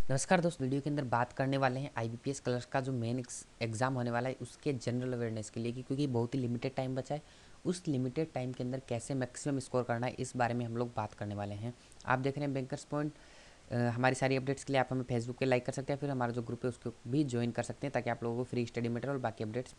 नमस्कार दोस्त, वीडियो के अंदर बात करने वाले हैं आईबीपीएस क्लर्क का जो मेन एग्ज़ाम होने वाला है उसके जनरल अवेयरनेस के लिए कि क्योंकि बहुत ही लिमिटेड टाइम बचा है। उस लिमिटेड टाइम के अंदर कैसे मैक्सिमम स्कोर करना है इस बारे में हम लोग बात करने वाले हैं। आप देख रहे हैं बैंकर्स पॉइंट। हमारी सारी अपडेट्स के लिए आप हमें फेसबुक पे लाइक कर सकते हैं, फिर हमारा जो ग्रुप है उसको भी ज्वाइन कर सकते हैं ताकि आप लोगों को फ्री स्टडी मटेरियल और बाकी अपडेट्स।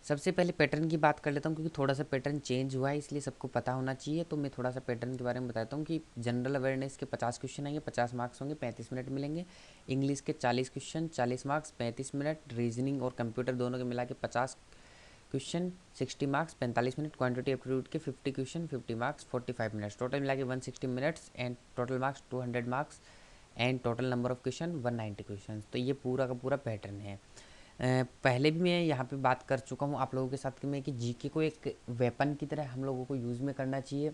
सबसे पहले पैटर्न की बात कर लेता हूँ क्योंकि थोड़ा सा पैटर्न चेंज हुआ है, इसलिए सबको पता होना चाहिए। तो मैं थोड़ा सा पैटर्न के बारे में बताता हूँ कि जनरल अवेयरनेस के 50 क्वेश्चन आएंगे, 50 मार्क्स होंगे, 35 मिनट मिलेंगे। इंग्लिश के 40 क्वेश्चन, 40 मार्क्स, 35 मिनट। रीजनिंग और कंप्यूटर दोनों के मिला के 50 question, 60 marks, 45 minute. Quantity aptitude के 50 क्वेश्चन, 50 मार्क्स, 45 मिनट्स। टोटल मिला के 160 minutes and total marks 200 marks and total number of question 190 question. तो ये पूरा का पूरा पैटर्न है। पहले भी मैं यहाँ पे बात कर चुका हूँ आप लोगों के साथ कि जीके को एक वेपन की तरह हम लोगों को यूज़ में करना चाहिए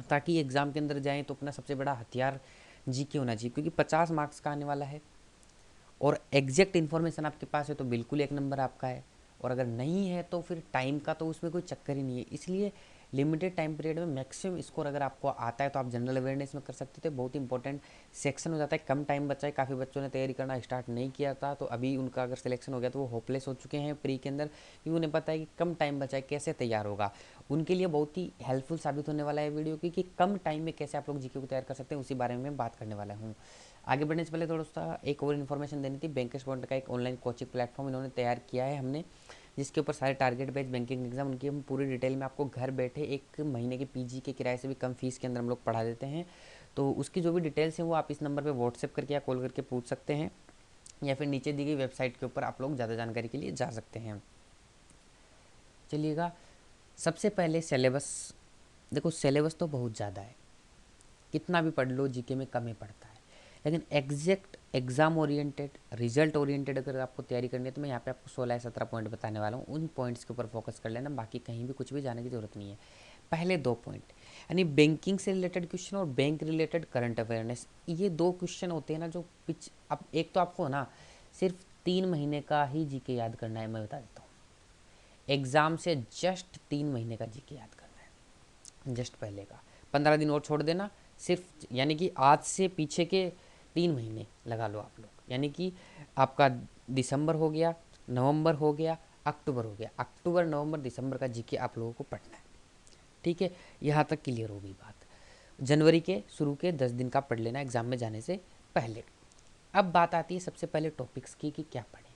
ताकि एग्ज़ाम के अंदर जाएं तो अपना सबसे बड़ा हथियार जीके होना चाहिए, क्योंकि 50 मार्क्स का आने वाला है और एग्जैक्ट इन्फॉर्मेशन आपके पास है तो बिल्कुल एक नंबर आपका है, और अगर नहीं है तो फिर टाइम का तो उसमें कोई चक्कर ही नहीं है। इसलिए लिमिटेड टाइम पीरियड में मैक्सिमम स्कोर अगर आपको आता है तो आप जनरल अवेयरनेस में कर सकते थे। बहुत इंपॉर्टेंट सेक्शन हो जाता है, कम टाइम बचा है, काफ़ी बच्चों ने तैयारी करना स्टार्ट नहीं किया था तो अभी उनका अगर सिलेक्शन हो गया तो वो होपलेस हो चुके हैं प्री के अंदर, क्योंकि उन्हें पता है कि कम टाइम बचा है कैसे तैयार होगा। उनके लिए बहुत ही हेल्पफुल साबित होने वाला है वीडियो की कि कम टाइम में कैसे आप लोग जीके को तैयार कर सकते हैं, उसी बारे में मैं बात करने वाला हूँ। आगे बढ़ने से पहले थोड़ा सा एक और इन्फॉर्मेशन देनी थी। बैंकर्स पॉइंट का एक ऑनलाइन कोचिंग प्लेटफॉर्म इन्होंने तैयार किया है हमने, जिसके ऊपर सारे टारगेट बेस्ड बैंकिंग एग्जाम उनकी हम पूरी डिटेल में आपको घर बैठे एक महीने के पीजी के किराए से भी कम फीस के अंदर हम लोग पढ़ा देते हैं। तो उसकी जो भी डिटेल्स हैं वो आप इस नंबर पर व्हाट्सएप करके या कॉल करके पूछ सकते हैं, या फिर नीचे दी गई वेबसाइट के ऊपर आप लोग ज़्यादा जानकारी के लिए जा सकते हैं। चलिएगा, सबसे पहले सिलेबस। देखो, सिलेबस तो बहुत ज़्यादा है, कितना भी पढ़ लो जीके में कम ही पड़ता है, लेकिन exact exam oriented result oriented अगर आपको तैयारी करनी है तो मैं यहाँ पे आपको 16 या 17 पॉइंट बताने वाला हूँ। उन पॉइंट्स के ऊपर फोकस कर लेना, बाकी कहीं भी कुछ भी जाने की जरूरत नहीं है। पहले दो पॉइंट, यानी बैंकिंग से रिलेटेड क्वेश्चन और बैंक रिलेटेड करंट अवेयरनेस, ये दो क्वेश्चन होते हैं ना जो पिच। अब एक तो आपको ना सिर्फ 3 महीने का ही जीके याद करना है, मैं बता देता हूँ। एग्जाम से जस्ट 3 महीने का जीके याद करना है, जस्ट पहले का। 15 दिन और छोड़ देना, सिर्फ यानी कि आज से पीछे के 3 महीने लगा लो आप लोग, यानी कि आपका दिसंबर हो गया, नवंबर हो गया, अक्टूबर हो गया। अक्टूबर नवंबर दिसंबर का जीके आप लोगों को पढ़ना है, ठीक है। यहाँ तक क्लियर हो गई बात। जनवरी के शुरू के 10 दिन का पढ़ लेना एग्जाम में जाने से पहले। अब बात आती है सबसे पहले टॉपिक्स की कि क्या पढ़ें।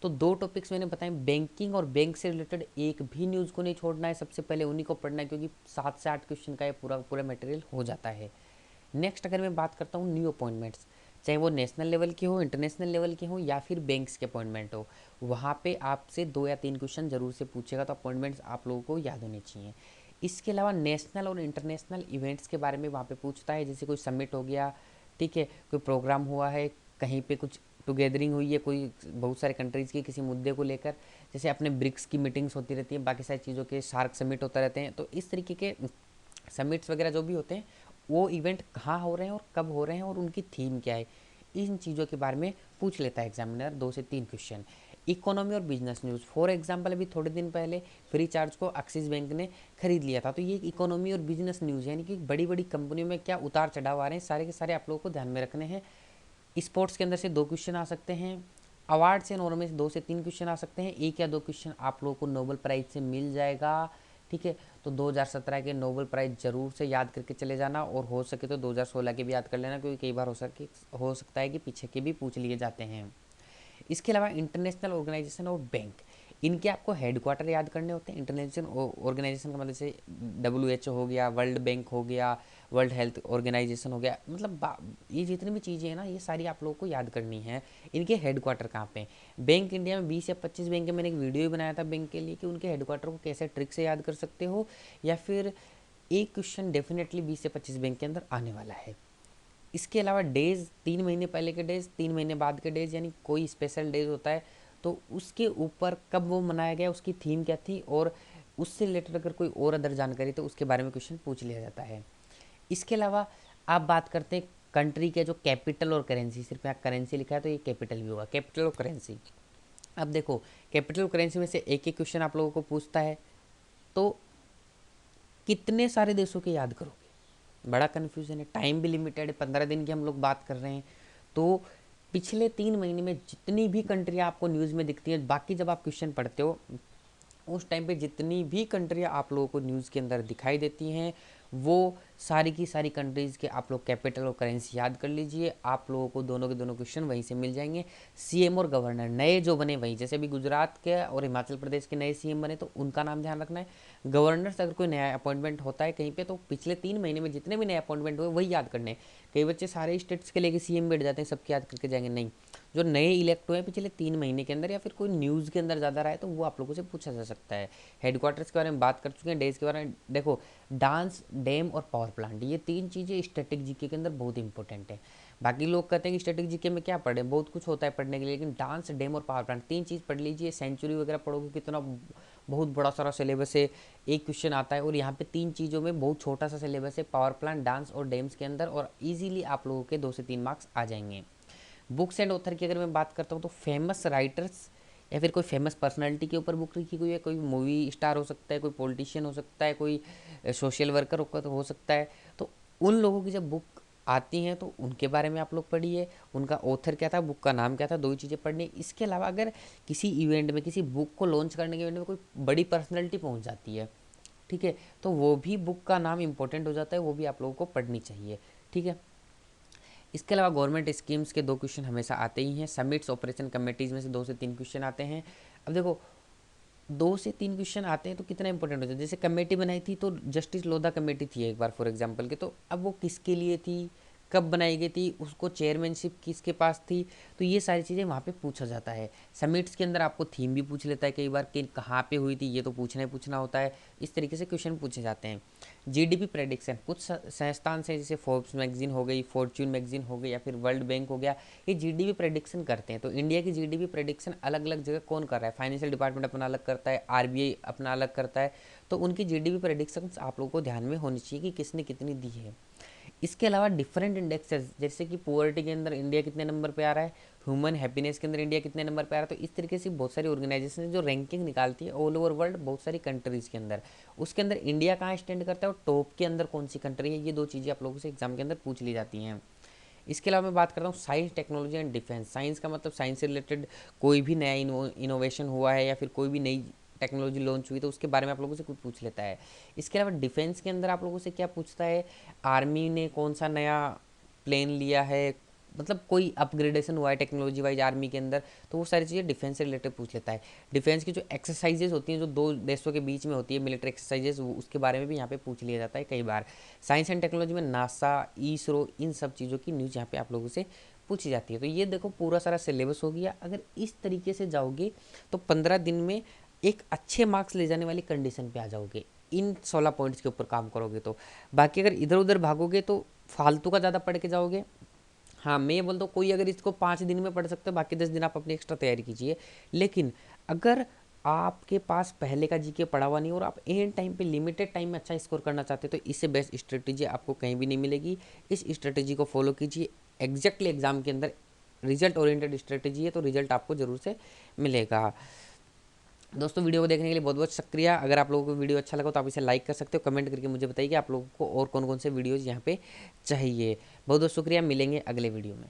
तो दो टॉपिक्स मैंने बताए, बैंकिंग और बैंक से रिलेटेड एक भी न्यूज़ को नहीं छोड़ना है, सबसे पहले उन्हीं को पढ़ना है क्योंकि 7 से 8 क्वेश्चन का ये पूरा पूरा मटेरियल हो जाता है। नेक्स्ट अगर मैं बात करता हूँ न्यू अपॉइंटमेंट्स, चाहे वो नेशनल लेवल के हो, इंटरनेशनल लेवल के हो, या फिर बैंक्स के अपॉइंटमेंट हो, वहाँ पे आपसे 2 या 3 क्वेश्चन जरूर से पूछेगा, तो अपॉइंटमेंट्स आप लोगों को याद होने चाहिए। इसके अलावा नेशनल और इंटरनेशनल इवेंट्स के बारे में वहाँ पे पूछता है, जैसे कोई समिट हो गया, ठीक है, कोई प्रोग्राम हुआ है, कहीं पे कुछ टुगेदरिंग हुई है कोई बहुत सारे कंट्रीज़ की किसी मुद्दे को लेकर, जैसे अपने ब्रिक्स की मीटिंग्स होती रहती है, बाकी सारी चीज़ों के सार्क समिट होता रहते हैं। तो इस तरीके के समिट्स वगैरह जो भी होते हैं वो इवेंट कहाँ हो रहे हैं और कब हो रहे हैं और उनकी थीम क्या है, इन चीज़ों के बारे में पूछ लेता है एग्जामिनर 2 से 3 क्वेश्चन। इकोनॉमी और बिजनेस न्यूज़, फॉर एग्जांपल अभी थोड़े दिन पहले फ्री चार्ज को एक्सिस बैंक ने खरीद लिया था, तो ये इकोनॉमी और बिजनेस न्यूज़ यानी कि बड़ी बड़ी कंपनियों में क्या उतार चढ़ाव आ रहे हैं, सारे के सारे आप लोगों को ध्यान में रखने हैं। स्पोर्ट्स के अंदर से 2 क्वेश्चन आ सकते हैं, अवार्ड्स एंड ऑनर में से 2 से 3 क्वेश्चन आ सकते हैं, 1 या 2 क्वेश्चन आप लोगों को नोबेल प्राइज से मिल जाएगा, ठीक है। तो 2017 के नोबेल प्राइज जरूर से याद करके चले जाना, और हो सके तो 2016 के भी याद कर लेना, क्योंकि कई बार हो सकता है कि पीछे के भी पूछ लिए जाते हैं। इसके अलावा इंटरनेशनल ऑर्गेनाइजेशन और बैंक, इनके आपको हेडक्वार्टर याद करने होते हैं। इंटरनेशनल ऑर्गेनाइजेशन का मतलब जैसे WHO हो गया, वर्ल्ड बैंक हो गया, वर्ल्ड हेल्थ ऑर्गेनाइजेशन हो गया, मतलब ये जितनी भी चीज़ें हैं ना ये सारी आप लोगों को याद करनी है। इनके हेडक्वार्टर कहाँ पे हैं। बैंक इंडिया में 20 या 25 बैंक है, मैंने एक वीडियो भी बनाया था बैंक के लिए कि उनके हेडक्वार्टर को कैसे ट्रिक से याद कर सकते हो, या फिर एक क्वेश्चन डेफिनेटली 20 से 25 बैंक के अंदर आने वाला है। इसके अलावा डेज, 3 महीने पहले के डेज, 3 महीने बाद के डेज, यानी कोई स्पेशल डेज होता है तो उसके ऊपर कब वो मनाया गया, उसकी थीम क्या थी, और उससे रिलेटेड अगर कोई और अदर जानकारी तो उसके बारे में क्वेश्चन पूछ लिया जाता है। इसके अलावा आप बात करते हैं कंट्री के जो कैपिटल और करेंसी, सिर्फ यहाँ करेंसी लिखा है तो ये कैपिटल भी होगा, कैपिटल और करेंसी। अब देखो, कैपिटल करेंसी में से एक एक क्वेश्चन आप लोगों को पूछता है, तो कितने सारे देशों के याद करोगे, बड़ा कन्फ्यूजन है। टाइम भी लिमिटेड है, 15 दिन की हम लोग बात कर रहे हैं, तो पिछले 3 महीने में जितनी भी कंट्रियाँ आपको न्यूज़ में दिखती हैं, बाकी जब आप क्वेश्चन पढ़ते हो उस टाइम पे जितनी भी कंट्रियाँ आप लोगों को न्यूज़ के अंदर दिखाई देती हैं, वो सारी की सारी कंट्रीज़ के आप लोग कैपिटल और करेंसी याद कर लीजिए। आप लोगों को दोनों के दोनों क्वेश्चन वहीं से मिल जाएंगे। सीएम और गवर्नर नए जो बने वहीं, जैसे अभी गुजरात के और हिमाचल प्रदेश के नए सीएम बने तो उनका नाम ध्यान रखना है। गवर्नर से अगर कोई नया अपॉइंटमेंट होता है कहीं पे तो पिछले 3 महीने में जितने भी नए अपॉइंटमेंट हुए वही याद करने हैं। कई बच्चे सारे स्टेट्स के लेके सीएम बैठ जाते हैं, सबके याद करके जाएंगे, नहीं। जो नए इलेक्ट हुए हैं पिछले 3 महीने के अंदर या फिर कोई न्यूज़ के अंदर ज़्यादा रहा है तो वो आप लोगों से पूछा जा सकता है। हेडक्वार्टर्स के बारे में बात कर चुके हैं, डेज के बारे में देखो, डांस, डैम और पावर प्लांट, ये 3 चीज़ें स्टैटिक जीके के अंदर बहुत इंपॉर्टेंट है। बाकी लोग कहते हैं कि स्टैटिक जीके में क्या पढ़े, बहुत कुछ होता है पढ़ने के लिए, लेकिन डांस, डैम और पावर प्लांट 3 चीज़ पढ़ लीजिए। सेंचुरी वगैरह पढ़ोगे कितना बहुत बड़ा सारा सिलेबस है, एक क्वेश्चन आता है और यहाँ पे 3 चीज़ों में बहुत छोटा सा सिलेबस है, पावर प्लांट, डांस और डैम्स के अंदर, और ईजिली आप लोगों के 2 से 3 मार्क्स आ जाएंगे। बुक्स एंड ऑथर की अगर मैं बात करता हूँ तो फेमस राइटर्स या फिर कोई फेमस पर्सनालिटी के ऊपर बुक लिखी हुई है, कोई मूवी स्टार हो सकता है, कोई पॉलिटिशियन हो सकता है, कोई सोशल वर्कर हो सकता है, तो उन लोगों की जब बुक आती हैं तो उनके बारे में आप लोग पढ़िए, उनका ऑथर क्या था, बुक का नाम क्या था, 2 ही चीज़ें पढ़नी है। इसके अलावा अगर किसी इवेंट में, किसी बुक को लॉन्च करने के इवेंट में कोई बड़ी पर्सनैलिटी पहुंच जाती है, ठीक है, तो वो भी बुक का नाम इंपॉर्टेंट हो जाता है, वो भी आप लोगों को पढ़नी चाहिए, ठीक है। इसके अलावा गवर्नमेंट स्कीम्स के 2 क्वेश्चन हमेशा आते ही हैं, समिट्स, ऑपरेशन कमेटीज़ में से 2 से 3 क्वेश्चन आते हैं। अब देखो 2 से 3 क्वेश्चन आते हैं तो कितना इंपॉर्टेंट हो जाता है। जैसे कमेटी बनाई थी तो जस्टिस लोधा कमेटी थी एक बार फॉर एग्जांपल के, तो अब वो किसके लिए थी, कब बनाई गई थी, उसको चेयरमैनशिप किसके पास थी, तो ये सारी चीज़ें वहाँ पे पूछा जाता है। समिट्स के अंदर आपको थीम भी पूछ लेता है कई बार कि कहाँ पे हुई थी, ये तो पूछना ही पूछना होता है। इस तरीके से क्वेश्चन पूछे जाते हैं। जीडीपी प्रेडिक्शन, कुछ संस्थान से जैसे फोर्ब्स मैगजीन हो गई, फॉर्च्यून मैगजीन हो गई या फिर वर्ल्ड बैंक हो गया, ये जीडीपी प्रेडिक्शन करते हैं। तो इंडिया की जीडीपी प्रेडिक्शन अलग अलग जगह कौन कर रहा है, फाइनेंशियल डिपार्टमेंट अपना अलग करता है, आरबीआई अपना अलग करता है, तो उनकी जीडीपी प्रेडिक्शन आप लोगों को ध्यान में होनी चाहिए कि किसने कितनी दी है। इसके अलावा डिफरेंट इंडेक्सेस, जैसे कि पुअर्टी के अंदर इंडिया कितने नंबर पे आ रहा है, ह्यूमन हैप्पीनेस के अंदर इंडिया कितने नंबर पे आ रहा है, तो इस तरीके से बहुत सारी ऑर्गेनाइजेशन है जो रैंकिंग निकालती है ऑल ओवर वर्ल्ड, बहुत सारी कंट्रीज़ के अंदर, उसके अंदर इंडिया कहाँ स्टैंड करता है और टॉप के अंदर कौन सी कंट्री है, ये 2 चीज़ें आप लोगों से एग्जाम के अंदर पूछ ली जाती हैं। इसके अलावा मैं बात करता हूँ science, technology and defence. Science का मतलब साइंस से रिलेटेड कोई भी नया इनोवेशन हुआ है या फिर कोई भी नई टेक्नोलॉजी लॉन्च हुई तो उसके बारे में आप लोगों से कुछ पूछ लेता है। इसके अलावा डिफेंस के अंदर आप लोगों से क्या पूछता है, आर्मी ने कौन सा नया प्लेन लिया है, मतलब कोई अपग्रेडेशन हुआ है टेक्नोलॉजी वाइज आर्मी के अंदर, तो वो सारी चीज़ें डिफेंस से रिलेटेड पूछ लेता है। डिफेंस की जो एक्सरसाइजेज होती हैं जो 2 देशों के बीच में होती है, मिलिट्री एक्सरसाइजेज, उसके बारे में भी यहाँ पे पूछ लिया जाता है कई बार। साइंस एंड टेक्नोलॉजी में नासा, इसरो, इन सब चीज़ों की न्यूज़ यहाँ पे आप लोगों से पूछी जाती है। तो ये देखो पूरा सारा सिलेबस हो गया। अगर इस तरीके से जाओगे तो 15 दिन में एक अच्छे मार्क्स ले जाने वाली कंडीशन पे आ जाओगे, इन 16 पॉइंट्स के ऊपर काम करोगे तो। बाकी अगर इधर उधर भागोगे तो फालतू का ज़्यादा पढ़ के जाओगे। हाँ, मैं ये बोलता हूँ कोई अगर इसको 5 दिन में पढ़ सकते हो, बाकी 10 दिन आप अपनी एक्स्ट्रा तैयारी कीजिए। लेकिन अगर आपके पास पहले का जीके पढ़ा हुआ नहीं और आप एंड टाइम पे लिमिटेड टाइम में अच्छा स्कोर करना चाहते हो तो इससे बेस्ट स्ट्रेटेजी आपको कहीं भी नहीं मिलेगी। इस स्ट्रेटेजी को फॉलो कीजिए। एग्जैक्टली एग्जाम के अंदर रिजल्ट ओरिएंटेड स्ट्रेटेजी है तो रिजल्ट आपको जरूर से मिलेगा। दोस्तों वीडियो को देखने के लिए बहुत बहुत शुक्रिया। अगर आप लोगों को वीडियो अच्छा लगा तो आप इसे लाइक कर सकते हो, कमेंट करके मुझे बताइए कि आप लोगों को और कौन कौन से वीडियोज़ यहाँ पे चाहिए। बहुत बहुत शुक्रिया, मिलेंगे अगले वीडियो में।